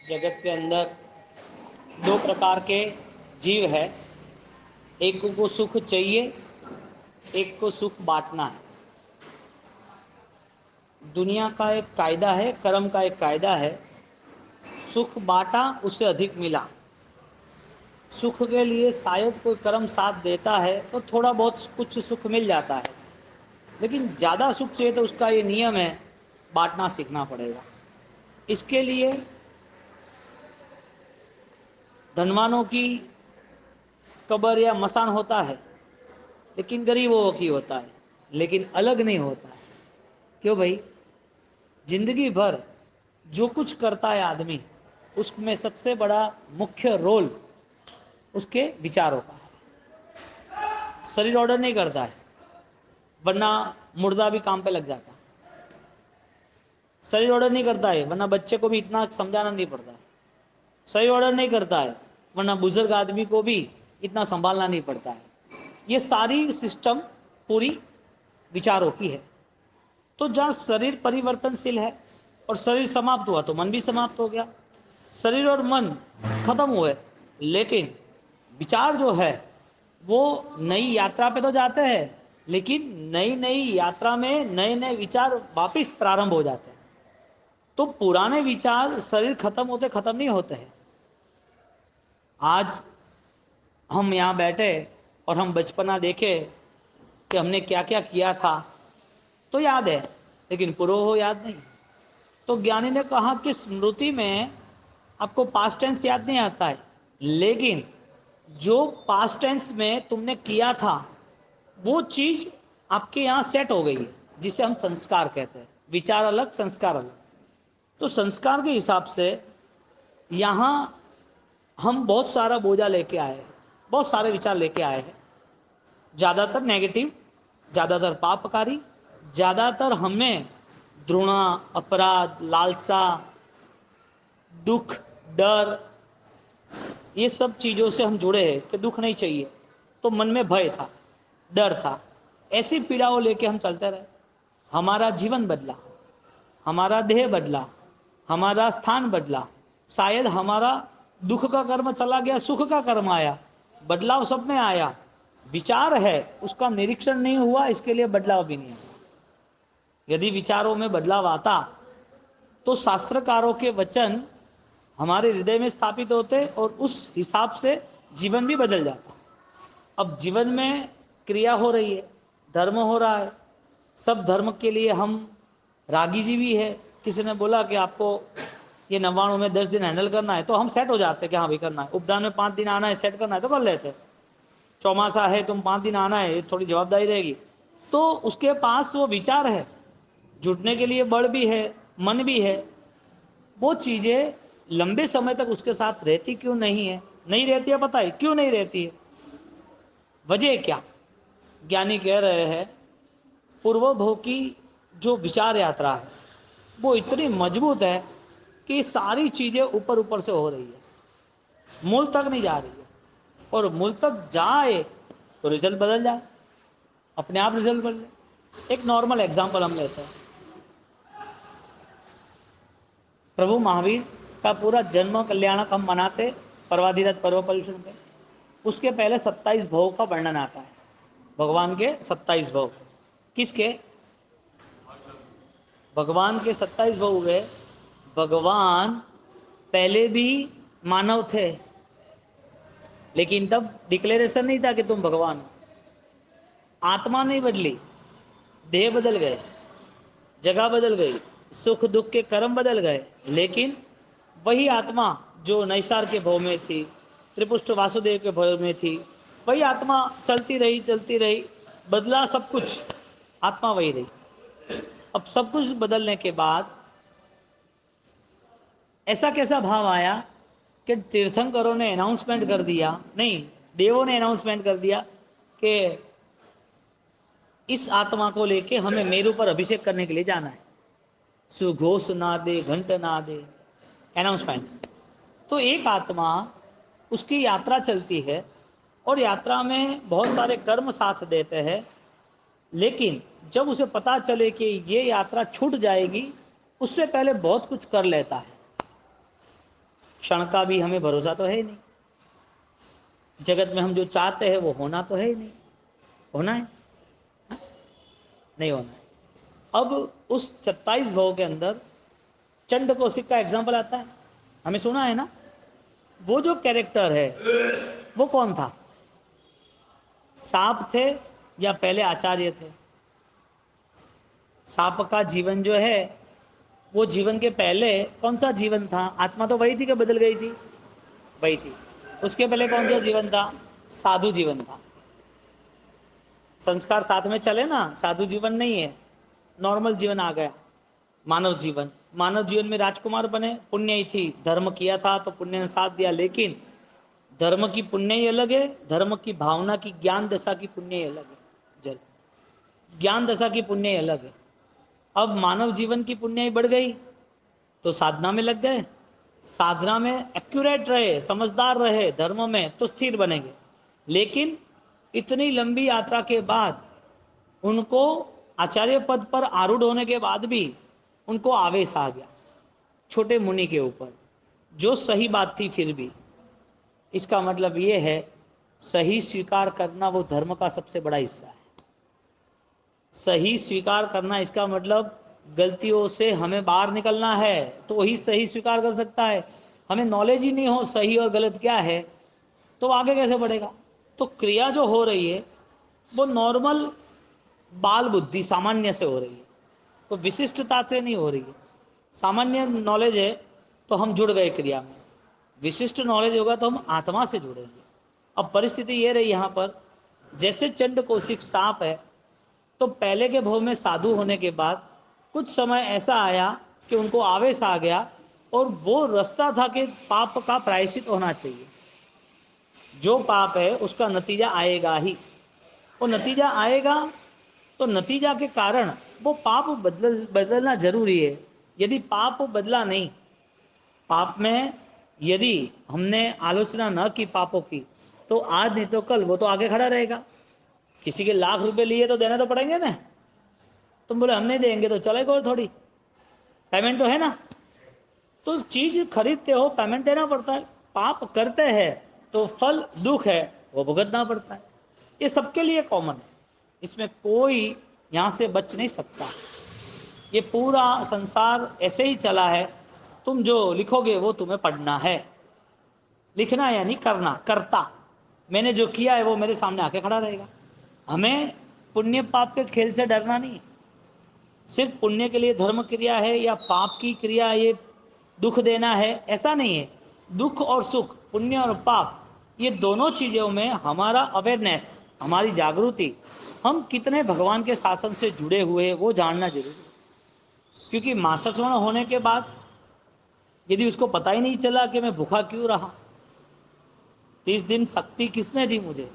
जगत के अंदर दो प्रकार के जीव है। एक को सुख चाहिए, एक को सुख बांटना है। दुनिया का एक कायदा है, कर्म का एक कायदा है, सुख बांटा उससे अधिक मिला। सुख के लिए शायद कोई कर्म साथ देता है तो थोड़ा बहुत कुछ सुख मिल जाता है, लेकिन ज़्यादा सुख चाहिए तो उसका ये नियम है, बांटना सीखना पड़ेगा। इसके लिए धनवानों की कब्र या मसान होता है, लेकिन गरीबों की होता है, लेकिन अलग नहीं होता है। क्यों भाई? जिंदगी भर जो कुछ करता है आदमी, उसमें सबसे बड़ा मुख्य रोल उसके विचारों का है। शरीर ऑर्डर नहीं करता है, वरना मुर्दा भी काम पे लग जाता है। शरीर ऑर्डर नहीं करता है, वरना बच्चे को भी इतना समझाना नहीं पड़ता है। शरीर ऑर्डर नहीं करता है, वरना बुजुर्ग आदमी को भी इतना संभालना नहीं पड़ता है। ये सारी सिस्टम पूरी विचारों की है। तो जहाँ शरीर परिवर्तनशील है और शरीर समाप्त हुआ तो मन भी समाप्त हो गया। शरीर और मन खत्म हुए, लेकिन विचार जो है वो नई यात्रा पे तो जाते हैं, लेकिन नई नई यात्रा में नए नए विचार वापस प्रारंभ हो जाते हैं। तो पुराने विचार शरीर खत्म होते खत्म नहीं होते हैं। आज हम यहाँ बैठे और हम बचपना देखे कि हमने क्या क्या किया था तो याद है, लेकिन पूर्व हो याद नहीं। तो ज्ञानी ने कहा कि स्मृति में आपको पास्ट टेंस याद नहीं आता है, लेकिन जो पास्ट टेंस में तुमने किया था वो चीज आपके यहाँ सेट हो गई है, जिसे हम संस्कार कहते हैं। विचार अलग, संस्कार अलग। तो संस्कार के हिसाब से यहाँ हम बहुत सारा बोझा लेके आए हैं, बहुत सारे विचार लेके आए हैं, ज़्यादातर नेगेटिव, ज़्यादातर पापकारी, ज़्यादातर हमें घृणा, अपराध, लालसा, दुख, डर, ये सब चीज़ों से हम जुड़े हैं कि दुख नहीं चाहिए। तो मन में भय था, डर था, ऐसी पीड़ाओं लेके हम चलते रहे। हमारा जीवन बदला, हमारा देह बदला, हमारा स्थान बदला, शायद हमारा दुख का कर्म चला गया, सुख का कर्म आया, बदलाव सब में आया। विचार है, उसका निरीक्षण नहीं हुआ, इसके लिए बदलाव भी नहीं हुआ। यदि विचारों में बदलाव आता तो शास्त्रकारों के वचन हमारे हृदय में स्थापित होते और उस हिसाब से जीवन भी बदल जाता। अब जीवन में क्रिया हो रही है, धर्म हो रहा है, सब धर्म के लिए हम रागी जी भी है। किसी ने बोला कि आपको ये 99 में 10 दिन हैंडल करना है, तो हम सेट हो जाते हैं कि हाँ भाई करना है। उपदान में 5 दिन आना है, सेट करना है तो कर लेते हैं। चौमासा है, तुम 5 दिन आना है, थोड़ी जवाबदारी रहेगी। तो उसके पास वो विचार है, जुटने के लिए बल भी है, मन भी है। वो चीज़ें लंबे समय तक उसके साथ रहती क्यों नहीं है? नहीं रहती है, पता है क्यों नहीं रहती है? वजह क्या? ज्ञानी कह रहे हैं, पूर्वभोग की जो विचार यात्रा है वो इतनी मजबूत है कि सारी चीज़ें ऊपर ऊपर से हो रही है, मूल तक नहीं जा रही है। और मूल तक जाए तो रिजल्ट बदल जाए, अपने आप रिजल्ट बदले। एक नॉर्मल एग्जाम्पल हम लेते हैं। प्रभु महावीर का पूरा जन्म कल्याणक हम मनाते पर्वाधिरथ पर्व पर्युषण पे। उसके पहले 27 भोग का वर्णन आता है। भगवान के 27 भोग किसके? भगवान के 27 भोग हुए। भगवान पहले भी मानव थे, लेकिन तब डिक्लेरेशन नहीं था कि तुम भगवान हो। आत्मा नहीं बदली, देह बदल गए, जगह बदल गई, सुख दुख के कर्म बदल गए, लेकिन वही आत्मा जो नैसार के भव में थी, त्रिपुष्ट वासुदेव के भव में थी, वही आत्मा चलती रही चलती रही। बदला सब कुछ, आत्मा वही रही। अब सब कुछ बदलने के बाद ऐसा कैसा भाव आया कि तीर्थंकरों ने अनाउंसमेंट कर दिया, नहीं, देवों ने अनाउंसमेंट कर दिया कि इस आत्मा को लेके हमें मेरू पर अभिषेक करने के लिए जाना है। सुघोष ना दे, घंट ना दे, अनाउंसमेंट। तो एक आत्मा, उसकी यात्रा चलती है और यात्रा में बहुत सारे कर्म साथ देते हैं, लेकिन जब उसे पता चले कि ये यात्रा छूट जाएगी, उससे पहले बहुत कुछ कर लेता है। क्षण का भी हमें भरोसा तो है ही नहीं। जगत में हम जो चाहते हैं वो होना तो है ही नहीं। होना है? हाँ? नहीं होना है। अब उस 27 भाव के अंदर चंड कौशिक का एग्जाम्पल आता है, हमें सुना है ना। वो जो कैरेक्टर है वो कौन था? सांप थे या पहले आचार्य थे? सांप का जीवन जो है वो जीवन के पहले कौन सा जीवन था? आत्मा तो वही थी कि बदल गई थी? वही थी। उसके पहले कौन सा जीवन था? साधु जीवन था। संस्कार साथ में चले ना, साधु जीवन नहीं है, नॉर्मल जीवन आ गया, मानव जीवन। मानव जीवन में राजकुमार बने, पुण्य ही थी, धर्म किया था तो पुण्य ने साथ दिया। लेकिन धर्म की पुण्य ही अलग है, धर्म की भावना की ज्ञान दशा की पुण्य ही अलग है। जल ज्ञान दशा की पुण्य ही अलग है। अब मानव जीवन की पुण्य ही बढ़ गई तो साधना में लग गए, साधना में एक्यूरेट रहे, समझदार रहे, धर्म में तो स्थिर बनेंगे। लेकिन इतनी लंबी यात्रा के बाद उनको आचार्य पद पर आरूढ़ होने के बाद भी उनको आवेश आ गया छोटे मुनि के ऊपर, जो सही बात थी फिर भी। इसका मतलब ये है सही स्वीकार करना वो धर्म का सबसे बड़ा हिस्सा है। सही स्वीकार करना इसका मतलब गलतियों से हमें बाहर निकलना है तो वही सही स्वीकार कर सकता है। हमें नॉलेज ही नहीं हो सही और गलत क्या है तो आगे कैसे बढ़ेगा? तो क्रिया जो हो रही है वो नॉर्मल बाल बुद्धि सामान्य से हो रही है, तो विशिष्टता से नहीं हो रही है। सामान्य नॉलेज है तो हम जुड़ गए क्रिया में, विशिष्ट नॉलेज होगा तो हम आत्मा से जुड़ेंगे। अब परिस्थिति ये रही यहाँ पर, जैसे चंड कौशिक सांप है तो पहले के भव में साधु होने के बाद कुछ समय ऐसा आया कि उनको आवेश आ गया और वो रास्ता था कि पाप का प्रायश्चित होना चाहिए। जो पाप है उसका नतीजा आएगा ही, वो नतीजा आएगा तो नतीजा के कारण वो पाप बदलना जरूरी है। यदि पाप बदला नहीं, पाप में यदि हमने आलोचना न की पापों की तो आज नहीं तो कल वो तो आगे खड़ा रहेगा। किसी के लाख रुपए लिए तो देने तो पड़ेंगे ना। तुम बोले हम नहीं देंगे तो चलेगा, और थोड़ी पेमेंट तो है ना। तो चीज खरीदते हो पेमेंट देना पड़ता है, पाप करते हैं तो फल दुख है वो भुगतना पड़ता है। ये सबके लिए कॉमन है, इसमें कोई यहाँ से बच नहीं सकता। ये पूरा संसार ऐसे ही चला है, तुम जो लिखोगे वो तुम्हें पढ़ना है। लिखना यानी करना, कर्ता। मैंने जो किया है वो मेरे सामने आके खड़ा रहेगा। हमें पुण्य पाप के खेल से डरना नहीं। सिर्फ पुण्य के लिए धर्म क्रिया है या पाप की क्रिया ये दुख देना है, ऐसा नहीं है। दुख और सुख, पुण्य और पाप, ये दोनों चीज़ों में हमारा अवेयरनेस, हमारी जागृति, हम कितने भगवान के शासन से जुड़े हुए वो जानना जरूरी है। क्योंकि मासठवां होने के बाद यदि उसको पता ही नहीं चला कि मैं भूखा क्यों रहा, 30 दिन शक्ति किसने दी मुझे?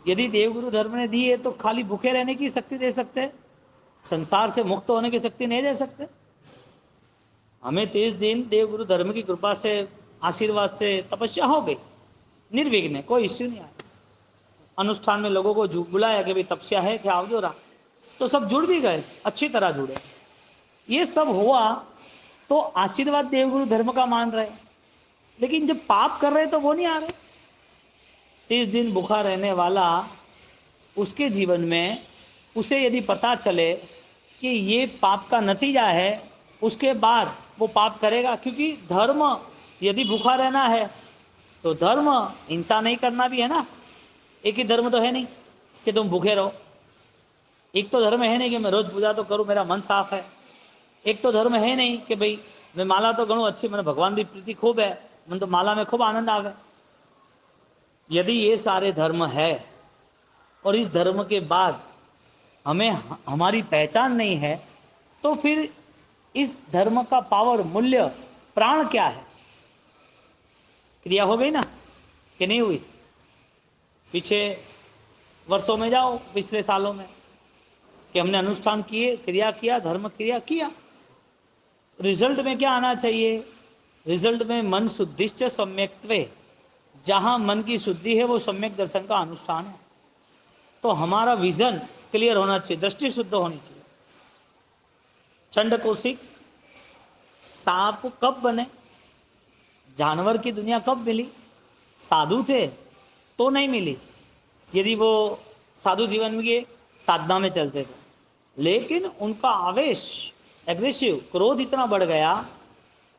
यदि देवगुरु धर्म ने दी है तो खाली भूखे रहने की शक्ति दे सकते, संसार से मुक्त होने की शक्ति नहीं दे सकते। हमें 30 दिन देवगुरु धर्म की कृपा से, आशीर्वाद से तपस्या हो गई, निर्विघ्न, कोई इश्यू नहीं आया। अनुष्ठान में लोगों को बुलाया कि भाई तपस्या है क्या, आओ जो रहा, तो सब जुड़ भी गए, अच्छी तरह जुड़े। ये सब हुआ तो आशीर्वाद देवगुरु धर्म का मान रहे। लेकिन जब पाप कर रहे तो वो नहीं आ रहे। 30 दिन भूखा रहने वाला, उसके जीवन में उसे यदि पता चले कि ये पाप का नतीजा है, उसके बाद वो पाप करेगा। क्योंकि धर्म यदि भूखा रहना है तो धर्म हिंसा नहीं करना भी है ना। एक ही धर्म तो है नहीं कि तुम भूखे रहो। एक तो धर्म है नहीं कि मैं रोज पूजा तो करूं, मेरा मन साफ है। एक तो धर्म है नहीं कि भाई मैं माला तो गणू अच्छी, मैंने भगवान की प्रीति खूब है, मैं तो माला में खूब आनंद आ गए। यदि ये सारे धर्म है और इस धर्म के बाद हमें हमारी पहचान नहीं है तो फिर इस धर्म का पावर, मूल्य, प्राण क्या है? क्रिया हो गई ना कि नहीं हुई? पीछे वर्षों में जाओ, पिछले सालों में, कि हमने अनुष्ठान किए, क्रिया किया, धर्म क्रिया किया, रिजल्ट में क्या आना चाहिए? रिजल्ट में मन शुद्धिश्च सम्यक्त्वे, जहां मन की शुद्धि है वो सम्यक दर्शन का अनुष्ठान है। तो हमारा विजन क्लियर होना चाहिए, दृष्टि शुद्ध होनी चाहिए। चंड कौशिक सांप कब बने? जानवर की दुनिया कब मिली? साधु थे तो नहीं मिली, यदि वो साधु जीवन के साधना में चलते थे। लेकिन उनका आवेश, एग्रेसिव क्रोध इतना बढ़ गया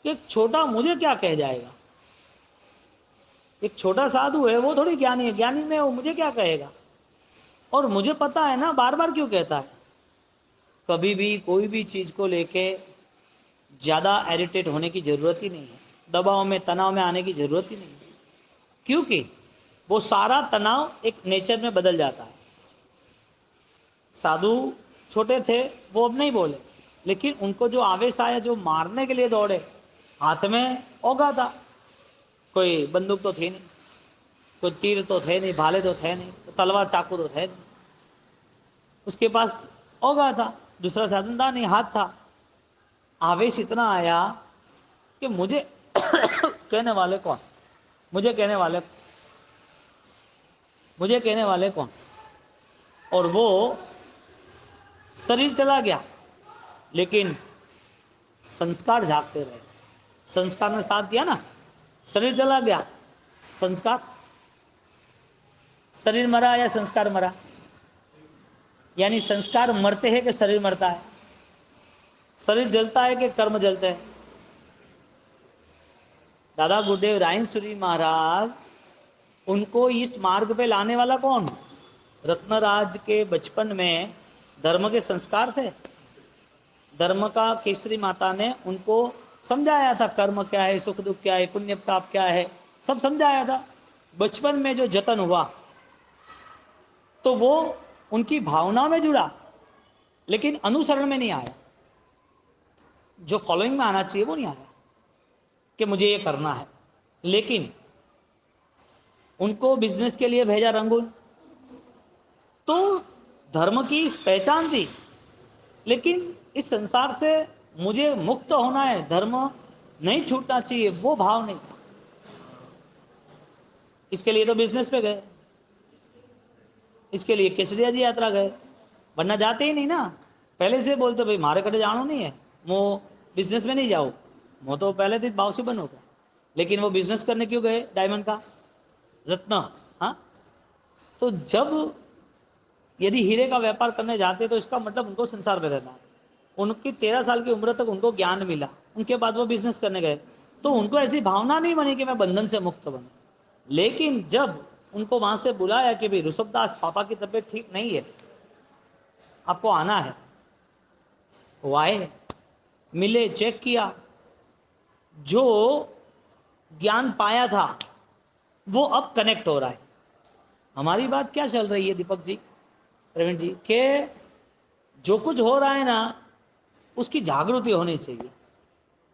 कि एक छोटा मुझे क्या कह जाएगा, एक छोटा साधु है वो थोड़ी ज्ञानी है, ज्ञानी में वो मुझे क्या कहेगा, और मुझे पता है ना, बार बार क्यों कहता है। कभी भी कोई भी चीज़ को लेके ज़्यादा एरिटेट होने की ज़रूरत ही नहीं है, दबाव में तनाव में आने की ज़रूरत ही नहीं है, क्योंकि वो सारा तनाव एक नेचर में बदल जाता है। साधु छोटे थे, वो अब नहीं बोले, लेकिन उनको जो आवेश आया, जो मारने के लिए दौड़े, हाथ में औगा था, कोई बंदूक तो थी नहीं, कोई तीर तो थे नहीं, भाले तो थे नहीं, तलवार चाकू तो थे नहीं, उसके पास औगा था, दूसरा साधन था नहीं, हाथ था। आवेश इतना आया कि मुझे कहने वाले कौन, मुझे कहने वाले कौन, और वो शरीर चला गया, लेकिन संस्कार जागते रहे। संस्कार ने साथ दिया ना, शरीर चला गया, संस्कार, शरीर मरा या संस्कार मरा, यानी संस्कार मरते हैं कि शरीर मरता है, शरीर जलता है कि कर्म जलते हैं। दादा गुरुदेव रायनसुरी महाराज, उनको इस मार्ग पे लाने वाला कौन? रत्नराज के बचपन में धर्म के संस्कार थे, धर्म का केसरी माता ने उनको समझाया था, कर्म क्या है, सुख दुख क्या है, पुण्य पाप क्या है, सब समझाया था। बचपन में जो जतन हुआ तो वो उनकी भावना में जुड़ा, लेकिन अनुसरण में नहीं आया, जो फॉलोइंग में आना चाहिए वो नहीं आया कि मुझे ये करना है। लेकिन उनको बिजनेस के लिए भेजा रंगून, तो धर्म की पहचान थी, लेकिन इस संसार से मुझे मुक्त होना है, धर्म नहीं छूटना चाहिए, वो भाव नहीं था। इसके लिए तो बिजनेस पे गए, इसके लिए केसरिया जी यात्रा गए, वरना जाते ही नहीं ना। पहले से बोलते भाई मारे कटे जानो नहीं है, वो बिजनेस में नहीं जाओ, वो तो पहले दिन भाव से बन हो गया। लेकिन वो बिजनेस करने क्यों गए, डायमंड का रत्न, हाँ। तो जब यदि हीरे का व्यापार करने जाते तो इसका मतलब उनको संसार में रहना है। उनकी 13 साल की उम्र तक उनको ज्ञान मिला, उनके बाद वो बिजनेस करने गए, तो उनको ऐसी भावना नहीं बनी कि मैं बंधन से मुक्त बनूं। लेकिन जब उनको वहां से बुलाया कि भाई ऋषभदास, पापा की तबीयत ठीक नहीं है, आपको आना है, वो आए, मिले, चेक किया, जो ज्ञान पाया था वो अब कनेक्ट हो रहा है। हमारी बात क्या चल रही है दीपक जी, प्रवीण जी, के जो कुछ हो रहा है ना उसकी जागृति होनी चाहिए।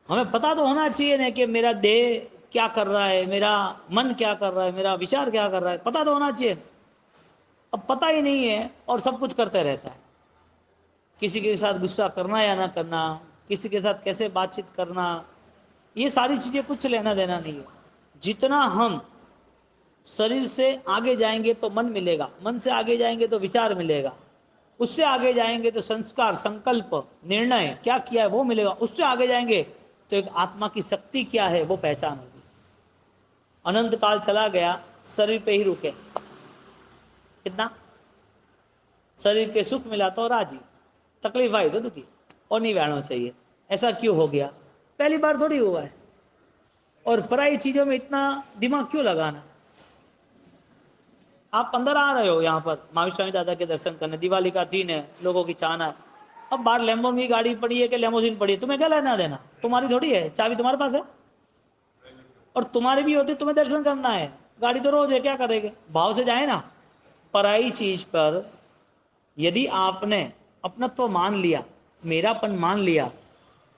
हमें पता तो होना चाहिए ना कि मेरा देह क्या कर रहा है, मेरा मन क्या कर रहा है, मेरा विचार क्या कर रहा है, पता तो होना चाहिए। अब पता ही नहीं है और सब कुछ करते रहता है, किसी के साथ गुस्सा करना या ना करना, किसी के साथ कैसे बातचीत करना, ये सारी चीज़ें कुछ लेना देना नहीं है। जितना हम शरीर से आगे जाएंगे तो मन मिलेगा, मन से आगे जाएंगे तो विचार मिलेगा, उससे आगे जाएंगे तो संस्कार, संकल्प, निर्णय क्या किया है वो मिलेगा, उससे आगे जाएंगे तो एक आत्मा की शक्ति क्या है वो पहचान होगी। अनंत काल चला गया, शरीर पे ही रुके, कितना शरीर के सुख मिला तो राजी, तकलीफ आई तो दुखी, और नहीं बैठना चाहिए। ऐसा क्यों हो गया? पहली बार थोड़ी हुआ है, और पराई चीजों में इतना दिमाग क्यों लगाना? आप अंदर आ रहे हो यहाँ पर महावीर स्वामी दादा के दर्शन करने, दिवाली का दिन है, लोगों की चाहना है। अब बाहर लेम्बो की गाड़ी पड़ी है कि लेमोजिन पड़ी है, तुम्हें क्या लेना देना, तुम्हारी थोड़ी है, चाबी तुम्हारे पास है, और तुम्हारी भी होती तुम्हें दर्शन करना है, गाड़ी तो रोज है, क्या करेंगे, भाव से जाए ना। पराई चीज पर यदि आपने अपनत्व तो मान लिया, मेरापन मान लिया,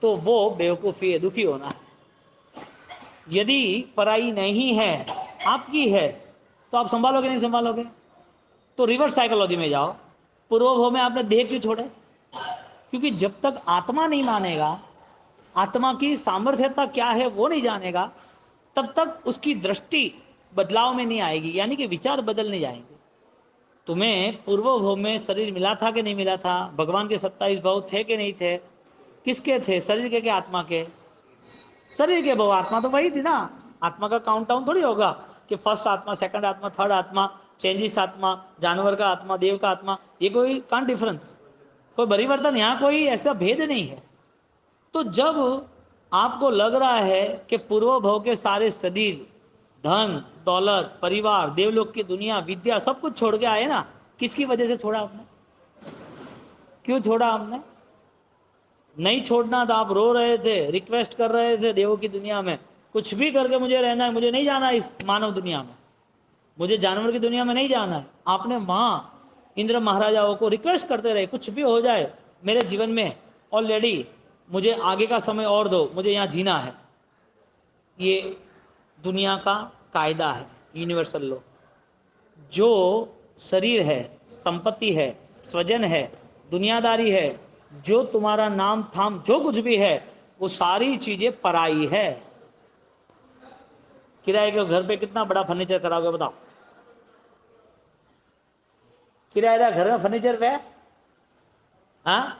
तो वो बेवकूफ़ी है, दुखी होना है। यदि पराई नहीं है, आपकी है, तो आप संभालोगे नहीं संभालोगे? तो रिवर्स साइकोलॉजी में जाओ, पूर्वभव में आपने देह क्यों छोड़े? क्योंकि जब तक आत्मा नहीं मानेगा, आत्मा की सामर्थ्यता क्या है वो नहीं जानेगा, तब तक उसकी दृष्टि बदलाव में नहीं आएगी, यानी कि विचार बदल नहीं जाएंगे। तुम्हें पूर्व भव में शरीर मिला था कि नहीं मिला था, भगवान के 27 भाव थे कि नहीं थे, किसके थे, शरीर के आत्मा के? शरीर के भाव, आत्मा तो वही थी ना। आत्मा का काउंट डाउन थोड़ी होगा कि फर्स्ट आत्मा, सेकंड आत्मा, थर्ड आत्मा, चेंजिस आत्मा, जानवर का आत्मा, देव का आत्मा, ये कोई कांट डिफरेंस, कोई परिवर्तन, यहाँ कोई ऐसा भेद नहीं है। तो जब आपको लग रहा है कि पूर्व भव के सारे शरीर, धन दौलत, परिवार, देवलोक की दुनिया, विद्या, सब कुछ छोड़ के आए ना, किसकी वजह से छोड़ा आपने? क्यों छोड़ा आपने? नहीं छोड़ना था, आप रो रहे थे, रिक्वेस्ट कर रहे थे देवों की दुनिया में, कुछ भी करके मुझे रहना है, मुझे नहीं जाना इस मानव दुनिया में, मुझे जानवर की दुनिया में नहीं जाना है। आपने वहां इंद्र महाराजाओं को रिक्वेस्ट करते रहे, कुछ भी हो जाए मेरे जीवन में, ऑलरेडी मुझे आगे का समय और दो, मुझे यहाँ जीना है। ये दुनिया का कायदा है, यूनिवर्सल लॉ। जो शरीर है, संपत्ति है, स्वजन है, दुनियादारी है, जो तुम्हारा नाम थाम जो कुछ भी है, वो सारी चीजें पराई है। किराए के घर पे कितना बड़ा फर्नीचर कराओगे बताओ? किराएदार घर में फर्नीचर पे, हाँ,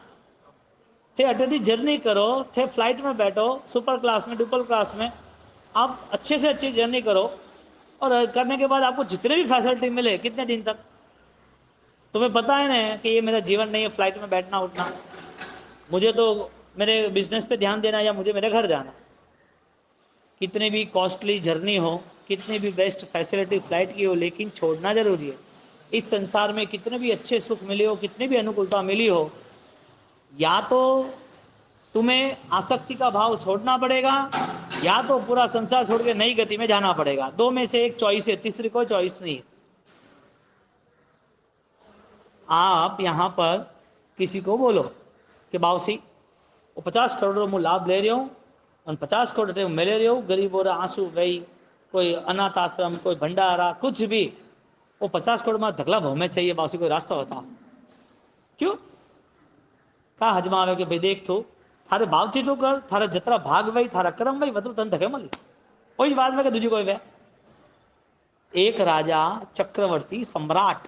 थे अटेडी जर्नी करो, थे फ्लाइट में बैठो, सुपर क्लास में, डुपल क्लास में, आप अच्छे से अच्छी जर्नी करो, और करने के बाद आपको जितने भी फैसिलिटी मिले, कितने दिन तक? तुम्हें पता है ना कि ये मेरा जीवन नहीं है फ्लाइट में बैठना उठना, मुझे तो मेरे बिजनेस पे ध्यान देना, या मुझे मेरे घर जाना। कितने भी कॉस्टली जर्नी हो, कितनी भी बेस्ट फैसिलिटी फ्लाइट की हो, लेकिन छोड़ना जरूरी है। इस संसार में कितने भी अच्छे सुख मिले हो, कितनी भी अनुकूलता मिली हो, या तो तुम्हें आसक्ति का भाव छोड़ना पड़ेगा, या तो पूरा संसार छोड़ के नई गति में जाना पड़ेगा। दो में से एक चॉइस है, तीसरी कोई चॉइस नहीं है। आप यहाँ पर किसी को बोलो कि बाबूसी वो 50 करोड़ मैं लाभ ले रहा हूँ, और 50 करोड़ मैं ले रहा हूँ, गरीबों आंसू गई, कोई अनाथ आश्रम, कोई भंडारा, कुछ भी, वो 50 करोड़ में धकला भोमे चाहिए, बाबूसी कोई रास्ता होता? क्यों? का हजमावे कि भाई देख तू थारे भावथी तू कर, थारे जतरा भाग वही, थारा कर्म वही, वतरू तन धके मली। कोई बात में कि दूजी कोई वे। एक राजा चक्रवर्ती सम्राट,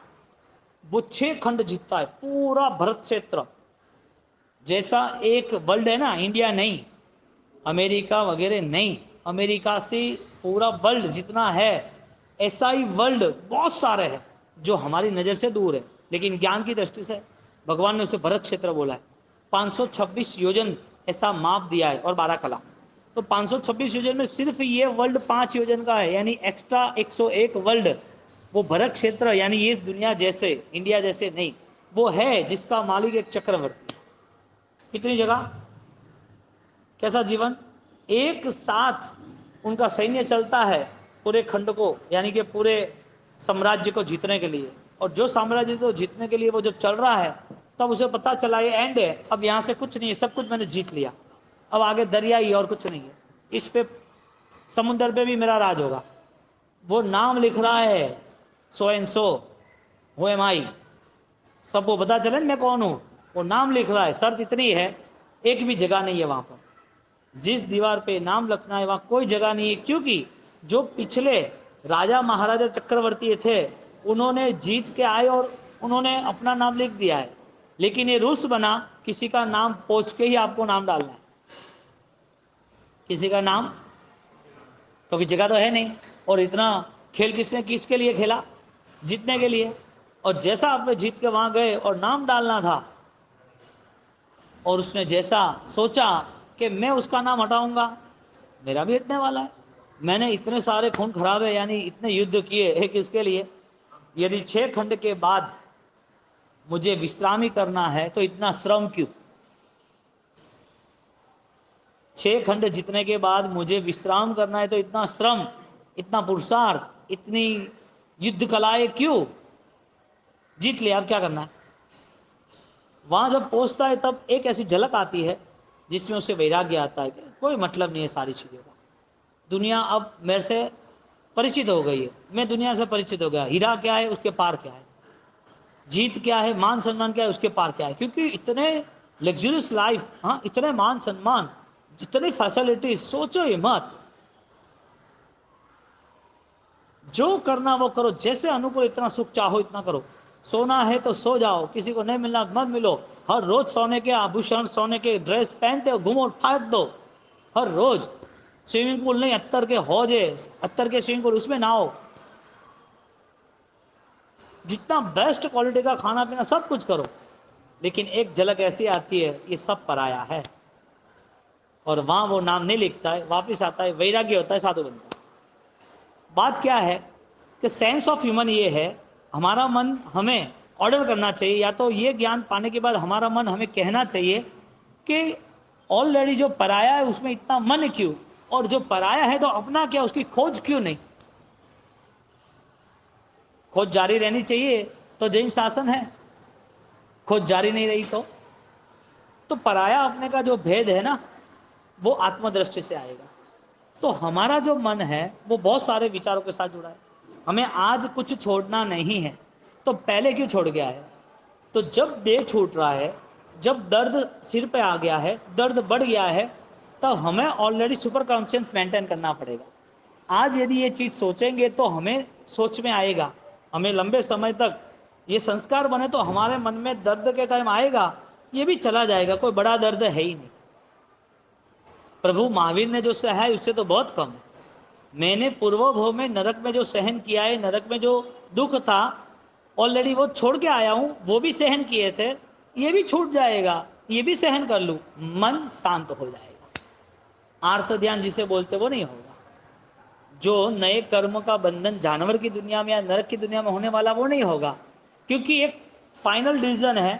वो 6 खंड जीतता है, पूरा भरत क्षेत्र। जैसा एक वर्ल्ड है ना, इंडिया नहीं, अमेरिका वगैरह नहीं, अमेरिका से पूरा वर्ल्ड जितना है, ऐसा ही वर्ल्ड बहुत सारे हैं जो हमारी नज़र से दूर है, लेकिन ज्ञान की दृष्टि से भगवान ने उसे भरत क्षेत्र बोला है। 526 योजन ऐसा माप दिया है, और 12 कला। तो 526 योजन में सिर्फ ये वर्ल्ड 5 योजन का है, यानी एक्स्ट्रा 101 वर्ल्ड वो भरत क्षेत्र, यानी ये दुनिया जैसे, इंडिया जैसे नहीं, वो है जिसका मालिक एक चक्रवर्ती। कितनी जगह, कैसा जीवन, एक साथ उनका सैन्य चलता है पूरे खंड को, यानी कि पूरे साम्राज्य को जीतने के लिए। और जो साम्राज्य को जीतने के लिए वो जब चल रहा है, तब उसे पता चला ये एंड है, अब यहाँ से कुछ नहीं है, सब कुछ मैंने जीत लिया, अब आगे दरिया ही और कुछ नहीं है, इस पे समुद्र पे भी मेरा राज होगा। वो नाम लिख रहा है, so and so, who am I, सबको पता चले मैं कौन हूँ, वो नाम लिख रहा है। शर्त इतनी है, एक भी जगह नहीं है वहाँ पर, जिस दीवार पे नाम लिखना है वहाँ कोई जगह नहीं है, क्योंकि जो पिछले राजा महाराजा चक्रवर्ती थे, उन्होंने जीत के आए और उन्होंने अपना नाम लिख दिया है। लेकिन ये रूल्स बना, किसी का नाम पूछ के ही आपको नाम डालना है, किसी का नाम, क्योंकि जगह तो है नहीं। और इतना खेल किसने किसके लिए खेला? जीतने के लिए। और जैसा आप जीत के वहाँ गए और नाम डालना था, और उसने जैसा सोचा कि मैं उसका नाम हटाऊंगा, मेरा भी हटने वाला है, मैंने इतने सारे खून खराबे, यानी इतने युद्ध किए, है किसके लिए? यदि 6 खंड के बाद मुझे विश्रामी करना है तो इतना श्रम क्यों? 6 खंड जीतने के बाद मुझे विश्राम करना है तो इतना श्रम, इतना पुरुषार्थ, इतनी युद्ध कलाएं क्यों? जीत लिया, अब क्या करना है? वहां जब पहुंचता है तब एक ऐसी झलक आती है जिसमें उसे वैराग्य आता है कि कोई मतलब नहीं है सारी चीज़ों का, दुनिया अब मेरे से परिचित हो गई है, मैं दुनिया से परिचित हो गया, हीरा क्या है उसके पार क्या है, जीत क्या है, मान सम्मान क्या है उसके पार क्या है। क्योंकि इतने लग्जरियस लाइफ, हाँ, इतने मान सम्मान, जितनी फैसिलिटीज, सोचो ही मत। जो करना वो करो, जैसे अनुकूल, इतना सुख चाहो इतना करो। सोना है तो सो जाओ, किसी को नहीं मिलना मत मिलो, हर रोज सोने के आभूषण, सोने के ड्रेस पहनते हो, घूमो, फाट दो हर रोज। स्विमिंग पूल नहीं, अत्तर के हौज है, अत्तर के स्विमिंग पूल, उसमें नहाओ। जितना बेस्ट क्वालिटी का खाना पीना सब कुछ करो, लेकिन एक झलक ऐसी आती है, ये सब पराया है। और वहां वो नाम नहीं लिखता है, वापिस आता है, वैराग्य होता है, साधु बनता है। बात क्या है कि सेंस ऑफ ह्यूमन ये है, हमारा मन हमें ऑर्डर करना चाहिए, या तो ये ज्ञान पाने के बाद हमारा मन हमें कहना चाहिए कि ऑलरेडी जो पराया है उसमें इतना मन क्यों, और जो पराया है तो अपना क्या, उसकी खोज क्यों नहीं। खोज जारी रहनी चाहिए तो जैन शासन है, खोज जारी नहीं रही तो पराया अपने का जो भेद है ना, वो आत्मदृष्टि से आएगा। तो हमारा जो मन है वो बहुत सारे विचारों के साथ जुड़ा है। हमें आज कुछ छोड़ना नहीं है, तो पहले क्यों छोड़ गया है? तो जब देह छूट रहा है, जब दर्द सिर पे आ गया है, दर्द बढ़ गया है, तब हमें ऑलरेडी सुपर कॉन्शियस मेंटेन करना पड़ेगा। आज यदि ये चीज़ सोचेंगे तो हमें सोच में आएगा, हमें लंबे समय तक ये संस्कार बने तो हमारे मन में दर्द के टाइम आएगा, ये भी चला जाएगा, कोई बड़ा दर्द है ही नहीं। प्रभु महावीर ने जो सहा है उससे तो बहुत कम है। मैंने पूर्वभव में नरक में जो सहन किया है, नरक में जो दुख था ऑलरेडी वो छोड़ के आया हूं, वो भी सहन किए थे, ये भी छूट जाएगा, ये भी सहन कर लूं, मन शांत हो जाएगा। आर्त ध्यान जिसे बोलते वो नहीं होगा। जो नए कर्म का बंधन जानवर की दुनिया में या नरक की दुनिया में होने वाला वो नहीं होगा, क्योंकि एक फाइनल डिसीजन है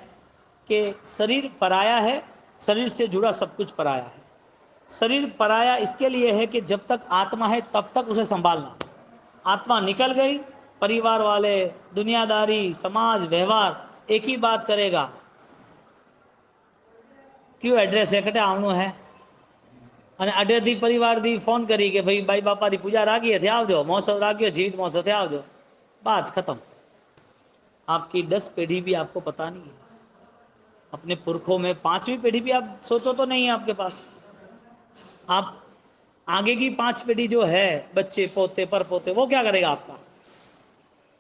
कि शरीर पराया है, शरीर से जुड़ा सब कुछ पराया है। शरीर पराया इसके लिए है कि जब तक आत्मा है तब तक उसे संभालना, आत्मा निकल गई, परिवार वाले, दुनियादारी, समाज, व्यवहार एक ही बात करेगा, क्यों एड्रेस एकटे आवनु है, અને અડેથી પરિવારથી ફોન કરી કે ભાઈ બાઈ બાપાની પૂજા રાખીએ આવજો, મહોત્સવ રાખ્યો, જીવિત મહોત્સવ આવજો, बात खत्म। आपकी 10 पीढ़ी भी आपको पता नहीं है, अपने पुरखों में 5वीं पीढ़ी भी आप सोचो तो नहीं है आपके पास। आप आगे की 5 पीढ़ी जो है, बच्चे पोते पर पोते, वो क्या करेगा आपका?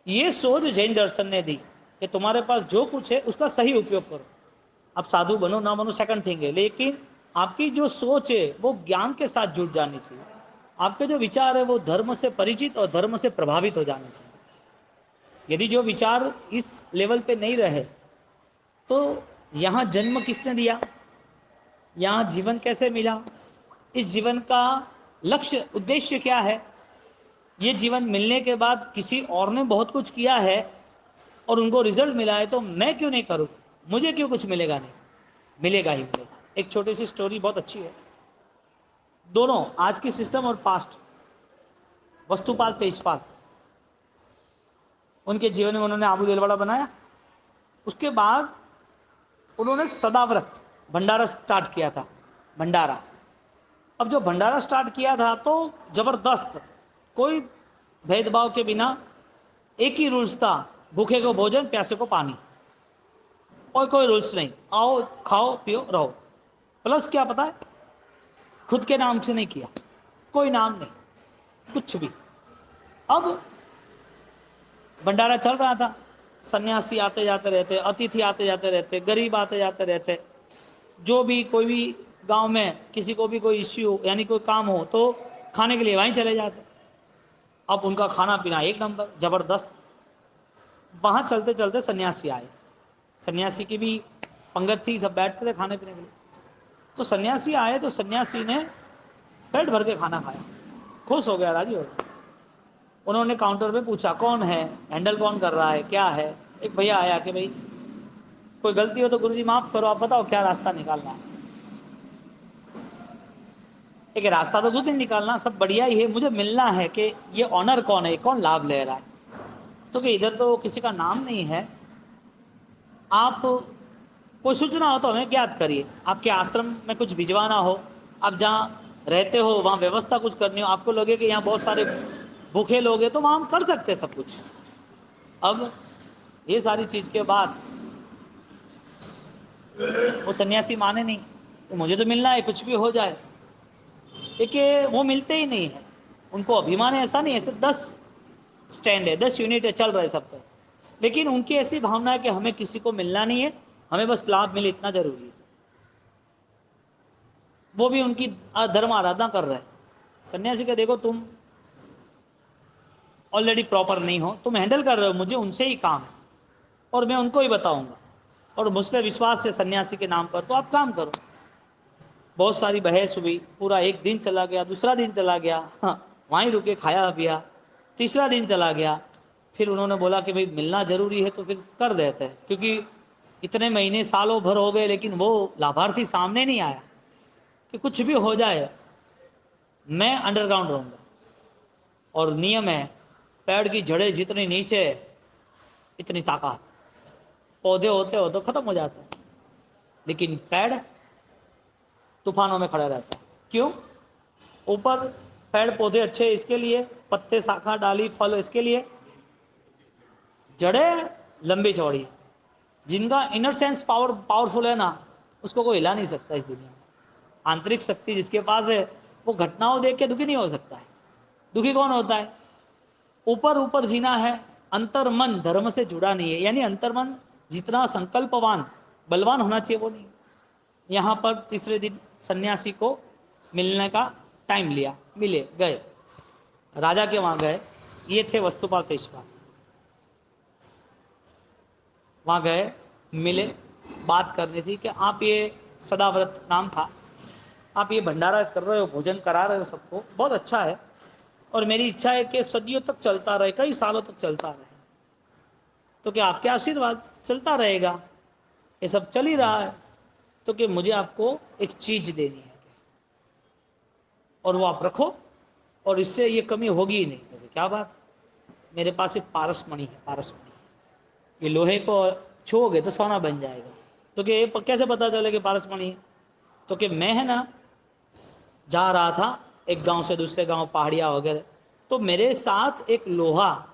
ये सोच जैन दर्शन ने दी कि तुम्हारे पास जो कुछ है उसका सही उपयोग करो। आप साधु बनो ना बनो सेकंड थिंग है, लेकिन आपकी जो सोच है वो ज्ञान के साथ जुड़ जानी चाहिए। आपके जो विचार है वो धर्म से परिचित और धर्म से प्रभावित हो जाने चाहिए। यदि जो विचार इस लेवल पे नहीं रहे तो यहाँ जन्म किसने दिया, यहाँ जीवन कैसे मिला, इस जीवन का लक्ष्य उद्देश्य क्या है? ये जीवन मिलने के बाद किसी और ने बहुत कुछ किया है और उनको रिजल्ट मिला है, तो मैं क्यों नहीं करूँ? मुझे क्यों कुछ मिलेगा नहीं? मिलेगा ही मिलेगा। एक छोटी सी स्टोरी बहुत अच्छी है, दोनों आज की सिस्टम और पास्ट, वस्तुपाल तेजपाल, उनके जीवन में उन्होंने आबू देलवाड़ा बनाया। उसके बाद उन्होंने सदाव्रत भंडारा स्टार्ट किया था, भंडारा। अब जो भंडारा स्टार्ट किया था तो जबरदस्त, कोई भेदभाव के बिना एक ही रूल्स था, भूखे को भोजन, प्यासे को पानी, और कोई रूल्स नहीं, आओ खाओ पियो रहो। प्लस क्या पता है, खुद के नाम से नहीं किया, कोई नाम नहीं, कुछ भी। अब भंडारा चल रहा था, सन्यासी आते जाते रहते, अतिथि आते जाते रहते, गरीब आते जाते रहते, जो भी कोई भी गांव में किसी को भी कोई इश्यू यानी कोई काम हो तो खाने के लिए वहीं चले जाते। अब उनका खाना पीना एक नंबर जबरदस्त। वहां चलते चलते सन्यासी आए, सन्यासी की भी पंगत थी, सब बैठते थे खाने पीने के लिए। तो सन्यासी आए तो सन्यासी ने पेट भर के खाना खाया, खुश हो गया, राजी हो गया। उन्होंने काउंटर पे पूछा कौन है, हैंडल कौन कर रहा है, क्या है? एक भैया आया कि भाई कोई गलती हो तो गुरुजी माफ करो, आप बताओ क्या रास्ता निकालना है। एक रास्ता तो कुछ नहीं निकालना, सब बढ़िया ही है, मुझे मिलना है कि ये ऑनर कौन है, कौन लाभ ले रहा है। तो कि इधर तो किसी का नाम नहीं है, आप कोई सूचना हो तो हमें ज्ञात करिए, आपके आश्रम में कुछ भिजवाना हो, आप जहाँ रहते हो वहाँ व्यवस्था कुछ करनी हो, आपको लगे कि यहाँ बहुत सारे भूखे लोग हैं, तो वहाँ हम कर सकते हैं सब कुछ। अब ये सारी चीज़ के बाद वो सन्यासी माने नहीं, तो मुझे तो मिलना है, कुछ भी हो जाए। देखिए वो मिलते ही नहीं है, उनको अभिमान ऐसा नहीं, ऐसे 10 स्टैंड है, 10 यूनिट है, चल रहे सब पे, लेकिन उनकी ऐसी भावना है कि हमें किसी को मिलना नहीं है, हमें बस लाभ मिले इतना जरूरी है। वो भी उनकी धर्म आराधना कर रहे हैं, सन्यासी का देखो तुम ऑलरेडी प्रॉपर नहीं हो, तुम हैंडल कर रहे हो, मुझे उनसे ही काम है और मैं उनको ही बताऊंगा, और मुझ पर विश्वास है सन्यासी के नाम पर, तो आप काम करो। बहुत सारी बहस हुई, पूरा एक दिन चला गया, दूसरा दिन चला गया, हाँ, वहीं रुके, खाया पिया, तीसरा दिन चला गया। फिर उन्होंने बोला कि भाई मिलना जरूरी है तो फिर कर देते हैं, क्योंकि इतने महीने सालों भर हो गए लेकिन वो लाभार्थी सामने नहीं आया, कि कुछ भी हो जाए मैं अंडरग्राउंड रहूंगा। और नियम है, पेड़ की जड़ें जितनी नीचे इतनी ताकत, पौधे होते हो तो खत्म हो जाते हैं, लेकिन पेड़ तूफानों में खड़ा रहता है। क्यों? ऊपर पेड़ पौधे अच्छे इसके लिए, पत्ते शाखा डाली फल इसके लिए, जड़ें लंबी चौड़ी, जिनका इनर सेंस पावरफुल है ना, उसको कोई हिला नहीं सकता इस दुनिया में। आंतरिक शक्ति जिसके पास है वो घटनाओं देख के दुखी नहीं हो सकता है। दुखी कौन होता है? ऊपर ऊपर जीना है, अंतर मन धर्म से जुड़ा नहीं है, यानी अंतर मन जितना संकल्पवान बलवान होना चाहिए वो नहीं। यहाँ पर तीसरे दिन सन्यासी को मिलने का टाइम लिया, मिले, गए, राजा के वहां गए, ये थे वस्तुपाल तेजपाल। वहां गए, मिले, बात करनी थी कि आप ये सदाव्रत नाम था, आप ये भंडारा कर रहे हो, भोजन करा रहे हो सबको, बहुत अच्छा है, और मेरी इच्छा है कि सदियों तक चलता रहे, कई सालों तक चलता रहे, तो क्या आपके आशीर्वाद चलता रहेगा? ये सब चल ही रहा है, तो कि मुझे आपको एक चीज देनी है और वो आप रखो, और इससे ये कमी होगी ही नहीं। तो क्या बात? मेरे पास एक पारसमणि है, पारसमणि, ये लोहे को छूओगे तो सोना बन जाएगा। तो कि ये कैसे पता चले कि पारसमणि है? तो कि मैं है ना जा रहा था एक गांव से दूसरे गांव, पहाड़िया वगैरह, तो मेरे साथ एक लोहा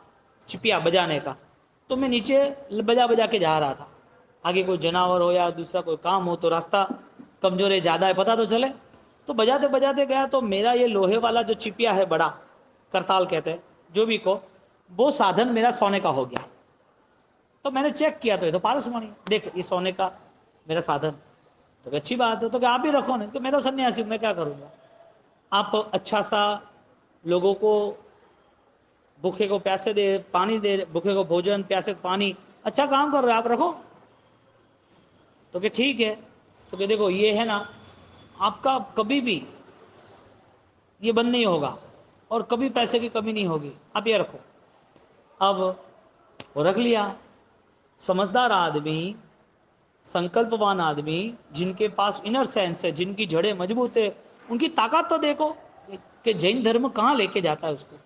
चिपिया बजाने का, तो मैं नीचे बजा बजा के जा रहा था। आगे कोई जानवर हो या दूसरा कोई काम हो तो रास्ता कमजोर है, ज़्यादा है, पता तो चले। तो बजाते बजाते गया, तो मेरा ये लोहे वाला जो चिपिया है, बड़ा करताल कहते हैं जो भी को, वो साधन मेरा सोने का हो गया। तो मैंने चेक किया तो ये तो पारसमणि, देख ये सोने का मेरा साधन, तो अच्छी बात है, तो क्या आप ही रखो ना, तो मैं तो सन्यासी हूँ, मैं क्या करूँगा। आप अच्छा सा लोगों को, भूखे को प्यासे दे पानी दे, भूखे को भोजन, प्यासे को पानी, अच्छा काम कर रहे हो, आप रखो। तो क्या ठीक है। तो क्या देखो ये है ना, आपका कभी भी ये बंद नहीं होगा और कभी पैसे की कमी नहीं होगी, आप ये रखो। अब वो रख लिया। समझदार आदमी, संकल्पवान आदमी, जिनके पास इनर सेंस है, जिनकी जड़ें मजबूत है, उनकी ताकत तो देखो कि जैन धर्म कहाँ लेके जाता है उसको।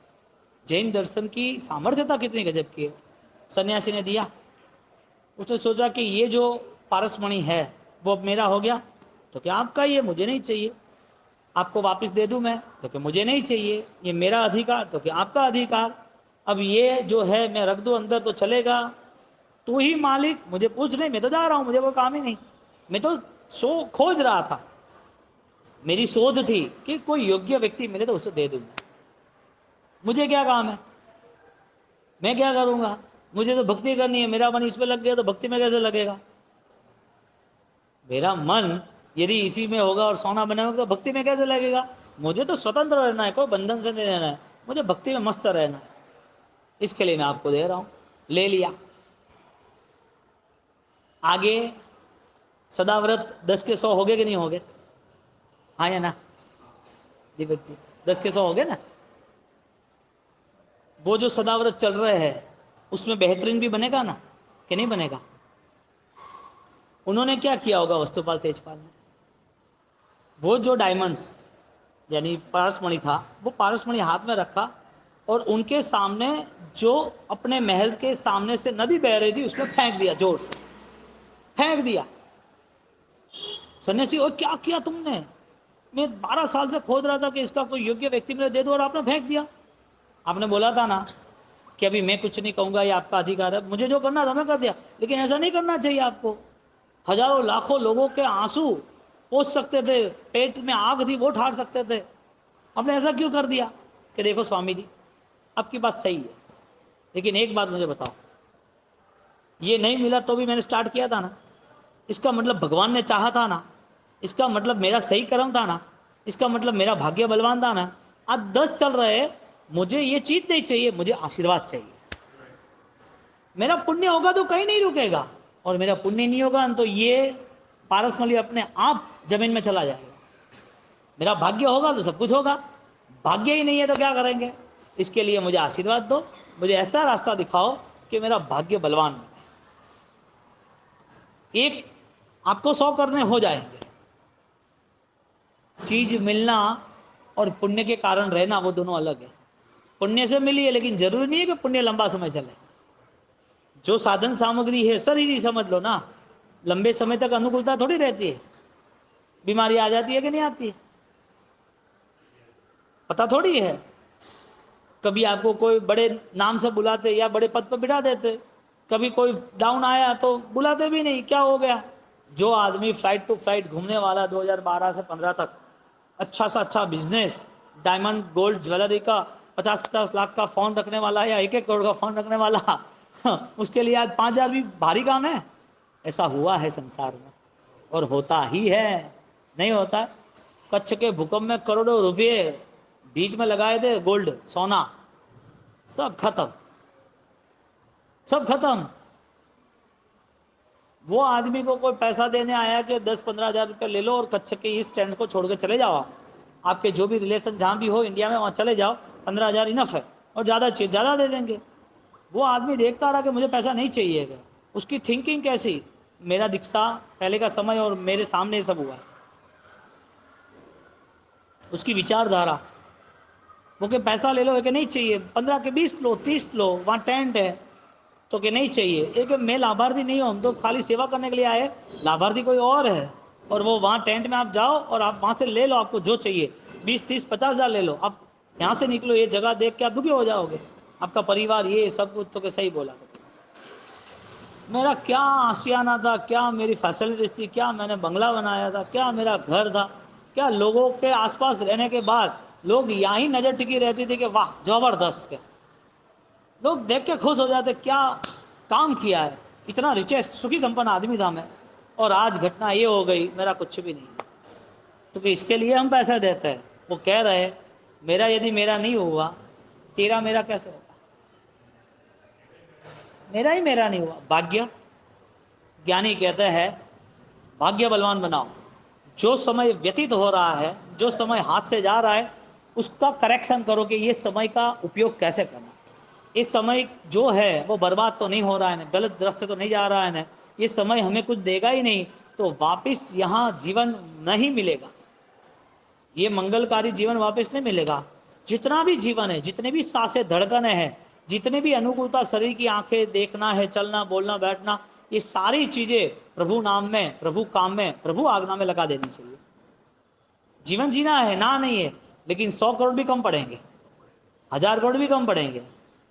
जैन दर्शन की सामर्थ्यता कितनी गजब की है। सन्यासी ने दिया, उसने सोचा कि ये जो पारसमणि है वो अब मेरा हो गया, तो क्या आपका ये, मुझे नहीं चाहिए, आपको वापस दे दूं मैं, तो क्या मुझे नहीं चाहिए, ये मेरा अधिकार, तो क्या आपका अधिकार। अब ये जो है मैं रख दूं अंदर तो चलेगा, तू ही मालिक, मुझे पूछ नहीं, मैं तो जा रहा हूं, मुझे वो काम ही नहीं, मैं तो खोज रहा था, मेरी शोध थी कि कोई योग्य व्यक्ति मिले तो उसे दे दूं। मुझे क्या काम है, मैं क्या करूंगा, मुझे तो भक्ति करनी है, मेरा मन इस पे लग गया तो भक्ति में कैसे लगेगा। मेरा मन यदि इसी में होगा और सोना बने होगा तो भक्ति में कैसे लगेगा। मुझे तो स्वतंत्र रहना है, कोई बंधन से नहीं रहना है, मुझे भक्ति में मस्त रहना है, इसके लिए मैं आपको दे रहा हूं। ले लिया। आगे सदाव्रत 10 के 100 हो गए कि नहीं हो गए? हाँ या ना दीपक जी? 10 के 100 हो गए ना? वो जो सदाव्रत चल रहे हैं उसमें बेहतरीन भी बनेगा ना कि नहीं बनेगा? उन्होंने क्या किया होगा वस्तुपाल तेजपाल ने, वो जो डायमंड्स यानी पारसमणि था, वो पारसमणि हाथ में रखा और उनके सामने जो अपने महल के सामने से नदी बह रही थी उसमें फेंक दिया, जोर से फेंक दिया। सन्यासी, और क्या किया तुमने? मैं 12 साल से खोज रहा था कि इसका कोई योग्य व्यक्ति मुझे दे दो और आपने फेंक दिया। आपने बोला था ना कि अभी मैं कुछ नहीं कहूंगा, ये आपका अधिकार है, मुझे जो करना था मैं कर दिया, लेकिन ऐसा नहीं करना चाहिए आपको। हजारों लाखों लोगों के आंसू पोंछ सकते थे, पेट में आग थी वो ठार सकते थे, आपने ऐसा क्यों कर दिया? कि देखो स्वामी जी, आपकी बात सही है, लेकिन एक बात मुझे बताओ, ये नहीं मिला तो भी मैंने स्टार्ट किया था ना, इसका मतलब भगवान ने चाहा था ना, इसका मतलब मेरा सही कर्म था ना, इसका मतलब मेरा भाग्य बलवान था ना, आज 10 चल रहे, मुझे ये चीज नहीं चाहिए, मुझे आशीर्वाद चाहिए। मेरा पुण्य होगा तो कहीं नहीं रुकेगा, और मेरा पुण्य नहीं होगा तो ये पारसमणि अपने आप जमीन में चला जाएगा। मेरा भाग्य होगा तो सब कुछ होगा, भाग्य ही नहीं है तो क्या करेंगे। इसके लिए मुझे आशीर्वाद दो, मुझे ऐसा रास्ता दिखाओ कि मेरा भाग्य बलवान बने। एक आपको 100 करने हो जाएंगे। चीज मिलना और पुण्य के कारण रहना वो दोनों अलग है। पुण्य से मिली है, लेकिन जरूरी नहीं है कि पुण्य लंबा समय चले। जो साधन सामग्री है शरीर ही समझ लो ना, लंबे समय तक अनुकूलता थोड़ी रहती है। बीमारी आ जाती है कि नहीं आती है, पता थोड़ी है। कभी आपको कोई बड़े नाम से बुलाते या बड़े पद पर बिठा देते, कभी कोई डाउन आया तो बुलाते भी नहीं, क्या हो गया। जो आदमी फ्लाइट टू फ्लाइट घूमने वाला 2012 से 15 तक, अच्छा सा अच्छा बिजनेस, डायमंड गोल्ड ज्वेलरी का 50-50 लाख का फोन रखने वाला या 1-1 करोड़ का फोन रखने वाला उसके लिए आज 5,000 भी भारी काम है। ऐसा हुआ है संसार में और होता ही है, नहीं होता। कच्छ के भूकंप में करोड़ों रुपये बीच में लगाए थे, गोल्ड सोना सब खत्म, सब खत्म। वो आदमी को कोई पैसा देने आया कि 10-15 हज़ार रुपये ले लो और कच्छ के इस स्टैंड को छोड़ के चले जाओ। आपके जो भी रिलेशन जहाँ भी हो इंडिया में, वहाँ चले जाओ, 15,000 इनफ है, और ज़्यादा चाहिए ज़्यादा दे देंगे। वो आदमी देखता रहा कि मुझे पैसा नहीं चाहिए। उसकी थिंकिंग कैसी, मेरा दीक्षा पहले का समय और मेरे सामने सब हुआ। उसकी विचारधारा, वो कि पैसा ले लो, कि नहीं चाहिए, 15 के 20 लो, 30 लो, वहाँ टेंट है तो कि नहीं चाहिए। एक मैं लाभार्थी नहीं हूँ, हम तो खाली सेवा करने के लिए आए, लाभार्थी कोई और है। और वो वहाँ टेंट में आप जाओ और आप वहाँ से ले लो आपको जो चाहिए, 20-30-50 हज़ार ले लो। आप यहाँ से निकलो, ये जगह देख के आप दुखी हो जाओगे, आपका परिवार ये सब कुछ। तो कि सही बोला, मेरा क्या आशियाना था, क्या मेरी फैसिलिटीज थी, क्या मैंने बंगला बनाया था, क्या मेरा घर था, क्या लोगों के आसपास रहने के बाद लोग यहाँ ही नज़र टिकी रहती थी कि वाह जबरदस्त। के लोग देख के खुश हो जाते, क्या काम किया है, इतना रिचेस्ट सुखी संपन्न आदमी था मैं, और आज घटना ये हो गई, मेरा कुछ भी नहीं है। तो कि इसके लिए हम पैसा देते हैं। वो कह रहे मेरा यदि मेरा नहीं हुआ, तेरा मेरा कैसे होगा। मेरा ही मेरा नहीं हुआ, भाग्य। ज्ञानी कहते हैं भाग्य बलवान बनाओ। जो समय व्यतीत हो रहा है, जो समय हाथ से जा रहा है, उसका करेक्शन करो कि ये समय का उपयोग कैसे करना। इस समय जो है वो बर्बाद तो नहीं हो रहा है ना, गलत रास्ते तो नहीं जा रहा है ना, ये समय हमें कुछ देगा ही नहीं, तो वापस यहाँ जीवन नहीं मिलेगा, ये मंगलकारी जीवन वापस नहीं मिलेगा। जितना भी जीवन है, जितने भी सांसें धड़कने हैं, जितने भी अनुकूलता शरीर की, आंखें देखना है, चलना बोलना बैठना, ये सारी चीजें प्रभु नाम में, प्रभु काम में, प्रभु आज्ञा में लगा देनी चाहिए। जीवन जीना है ना, नहीं है, लेकिन 100 करोड़ भी कम पड़ेंगे, 1000 करोड़ भी कम पड़ेंगे,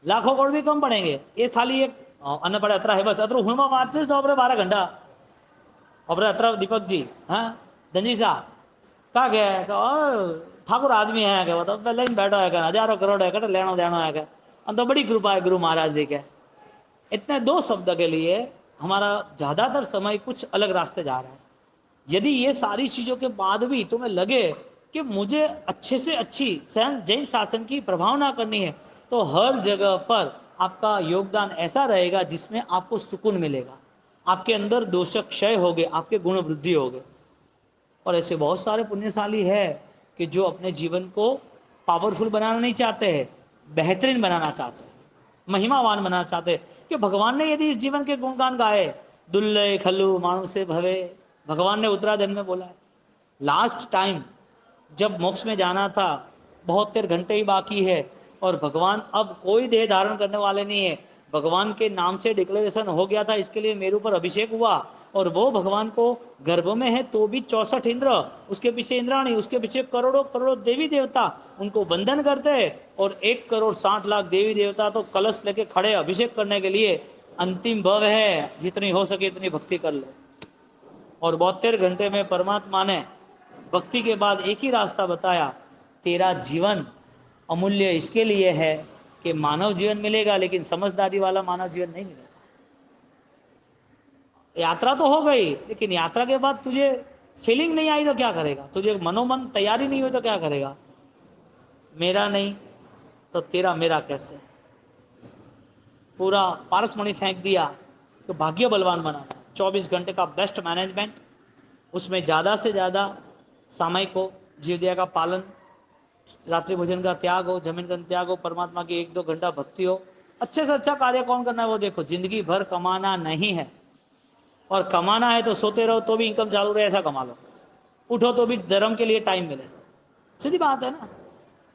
लाखों करोड़ भी कम पड़ेंगे। ये खाली एक अन्न पड़े अतरा है बस, अतर हुणमा मारते 12 घंटा। और अतर दीपक जी, हाँ धनजी साहब कहा गया है, ठाकुर आदमी है क्या, बताओ पहले ही बैठा है क्या, हजारों करोड़ है क्या, लेना देना है क्या। तो बड़ी कृपा है गुरु महाराज जी के। इतने 2 शब्द के लिए हमारा ज़्यादातर समय कुछ अलग रास्ते जा रहा है। यदि ये सारी चीज़ों के बाद भी तुम्हें लगे कि मुझे अच्छे से अच्छी जैन शासन की प्रभावना करनी है, तो हर जगह पर आपका योगदान ऐसा रहेगा जिसमें आपको सुकून मिलेगा, आपके अंदर दोष क्षय हो गए, आपके गुण वृद्धि हो गए। और ऐसे बहुत सारे पुण्यशाली है कि जो अपने जीवन को पावरफुल बनाना नहीं चाहते हैं, बेहतरीन बनाना चाहते हैं, महिमावान बनाना चाहते हैं। कि भगवान ने यदि इस जीवन के गुणगान गाए, दुल्ले खल्लू मानु से भवे, भगवान ने उत्तराधन में बोला है। लास्ट टाइम जब मोक्ष में जाना था, 72 घंटे ही बाकी है, और भगवान अब कोई देह धारण करने वाले नहीं है। भगवान के नाम से डिक्लेरेशन हो गया था, इसके लिए मेरे ऊपर अभिषेक हुआ, और वो भगवान को गर्भ में है तो भी 64 इंद्र, उसके पीछे इंद्राणी, उसके पीछे करोड़ों करोड़ों देवी देवता उनको वंदन करते हैं, और 1,60,00,000 देवी देवता तो कलश लेके खड़े अभिषेक करने के लिए। अंतिम भव है, जितनी हो सके इतनी भक्ति कर लो। और 72 घंटे में परमात्मा ने भक्ति के बाद एक ही रास्ता बताया, तेरा जीवन अमूल्य इसके लिए है कि मानव जीवन मिलेगा, लेकिन समझदारी वाला मानव जीवन नहीं मिलेगा। यात्रा तो हो गई, लेकिन यात्रा के बाद तुझे फीलिंग नहीं आई तो क्या करेगा, तुझे मनोमन तैयारी नहीं हुई तो क्या करेगा। मेरा नहीं तो तेरा मेरा कैसे, पूरा पारस मणि फेंक दिया तो भाग्य बलवान बनाना। 24 घंटे का बेस्ट मैनेजमेंट, उसमें ज़्यादा से ज़्यादा सामयिक हो, जीवदया का पालन, रात्रि भोजन का त्याग हो, जमीन का त्याग हो, परमात्मा की 1-2 घंटा भक्ति हो, अच्छे से अच्छा कार्य कौन करना है वो देखो। जिंदगी भर कमाना नहीं है, और कमाना है तो सोते रहो तो भी इनकम चालू रहे ऐसा कमा लो, उठो तो भी धर्म के लिए टाइम मिले, सीधी बात है ना।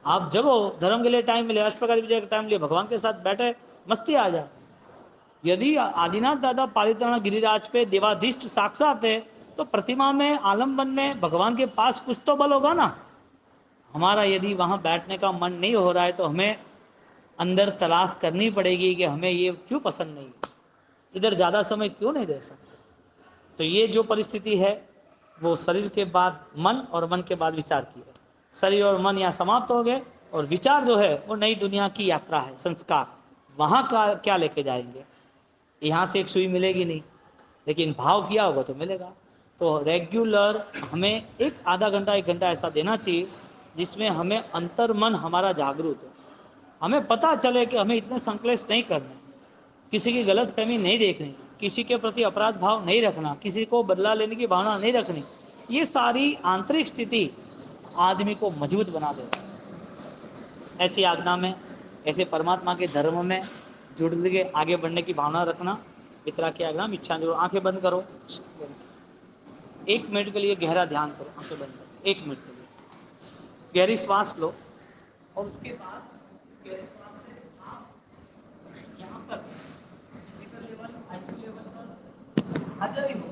आप जगो, धर्म के लिए टाइम मिले, अष्टप्रकार विजय का टाइम मिले, भगवान के साथ बैठे, मस्ती आ जाए। यदि आदिनाथ दादा पालिताना गिरिराज पे देवाधीष्ट साक्षात है, तो प्रतिमा में आलम्बन में भगवान के पास कुछ तो बल होगा ना। हमारा यदि वहां बैठने का मन नहीं हो रहा है तो हमें अंदर तलाश करनी पड़ेगी कि हमें ये क्यों पसंद नहीं, इधर ज़्यादा समय क्यों नहीं दे सकते। तो ये जो परिस्थिति है वो शरीर के बाद मन और मन के बाद विचार की है। शरीर और मन यहाँ समाप्त हो गए, और विचार जो है वो नई दुनिया की यात्रा है, संस्कार। वहाँ का क्या लेके जाएंगे, यहाँ से एक सुई मिलेगी नहीं, लेकिन भाव किया होगा तो मिलेगा। तो रेगुलर हमें एक आधा घंटा 1 घंटा ऐसा देना चाहिए जिसमें हमें अंतर मन हमारा जागरूक है, हमें पता चले कि हमें इतने संकलेश नहीं करने, किसी की गलत फहमी नहीं देखनी, किसी के प्रति अपराध भाव नहीं रखना, किसी को बदला लेने की भावना नहीं रखनी। ये सारी आंतरिक स्थिति आदमी को मजबूत बना देती है। ऐसी आज्ञा में, ऐसे परमात्मा के धर्म में जुड़ के आगे बढ़ने की भावना रखना। पितरा की आज्ञा में इच्छा जो, आंखें बंद करो, 1 मिनट के लिए गहरा ध्यान करो, आंखें बंद करो 1 मिनट के लिए, गहरी श्वास लो, और उसके बाद गहरी श्वास से आप यहाँ पर फिजिकल लेवल, आईक्यू लेवल पर हाजिर हो।